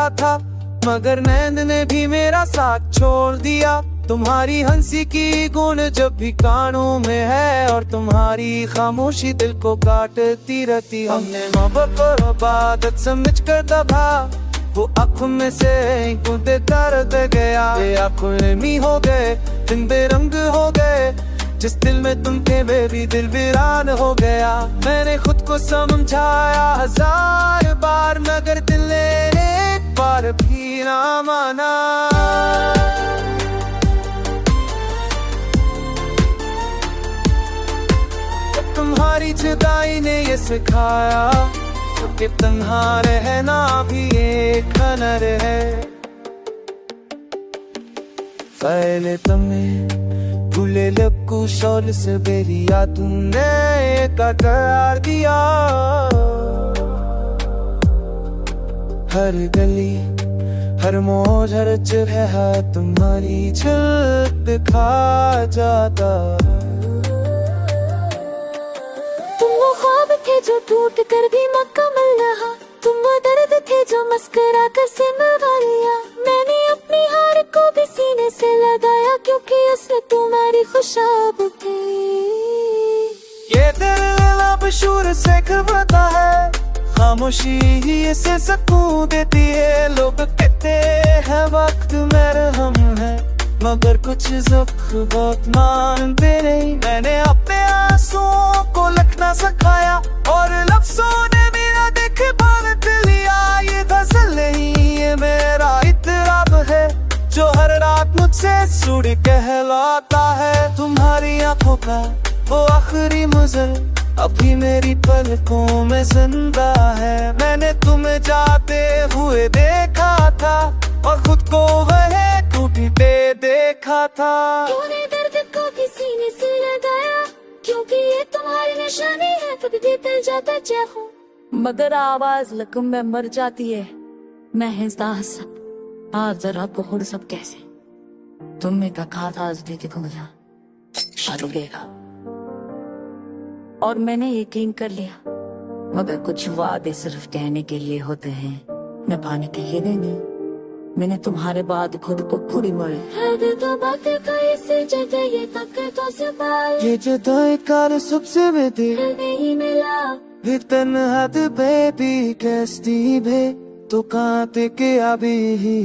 रहा था, मगर नींद ने भी मेरा साथ छोड़ दिया। तुम्हारी हंसी की गुण जब भी कानों में है, और तुम्हारी खामोशी दिल को काटती रहती। हमने मोहब्बत और इबादत समझ कर दबा, वो आँखों में से कूदे दर्द गया। ये आँखों नमी हो गए, दिन बेरंग हो गए, जिस दिल में तुम थे वे भी दिल वीरान हो गया। मैंने खुद को समझाया 1000 बार, मगर दिल ने एक बार भी ना माना। तुम्हारी जुदाई ने ये सिखाया कि तन्हा रहना भी एक हुनर है। पहले तुम्हें भूले लगू शौल से बेरिया, तुमने एक करार दिया। हर गली हर मोड़ हर जगह तुम्हारी झलक दिखा जाता। थे जो टूट कर भी मुकम्मल रहा, तुम वो दर्द थे जो मस्करा कर से मिला लिया। मैंने अपनी हार को भी सीने से लगाया, क्योंकि उसमें तुम्हारी खुशाब थी। ये दिल अब शूर से खबरता है, खामोशी ही इसे सुकून देती है। लोग कहते हैं वक्त मरहम है, मगर कुछ ज़ख्म बहुत मानते नहीं। मैंने अपने आंसुओं को लिखना सिखाया, और लफ्ज़ों ने मेरा देख बांट लिया। ये गज़ल नहीं ये मेरा इतराब है, जो हर रात मुझसे सुर कहलाता है। तुम्हारी आंखों का वो आखिरी मंज़र अभी मेरी पलकों में जिंदा है। मैंने तुम्हें जाते हुए देखा था, और खुद को वह टूटते देखा था। तूने दर्द को किसी ने से लगाया, क्योंकि ये तुम्हारी निशानी है, कभी भी दिल जाता चाहूं। मगर आवाज लकम में मर जाती है। मैं हिंसा सब आज जरा पकड़ सब कैसे तुमने कहा था आज देखे को मुझे शादीगा, और मैंने यकीन कर लिया। मगर कुछ वादे सिर्फ कहने के लिए होते हैं, निभाने के लिए नहीं। मैंने तुम्हारे बाद खुद को पूरी मरे तो बातें कैसे जगह तक तो संभाल। ये जुदाई का सबसे में दिल नहीं मिला, फिर तन्हा पे भी कैसी भे तो कांते के अभी ही।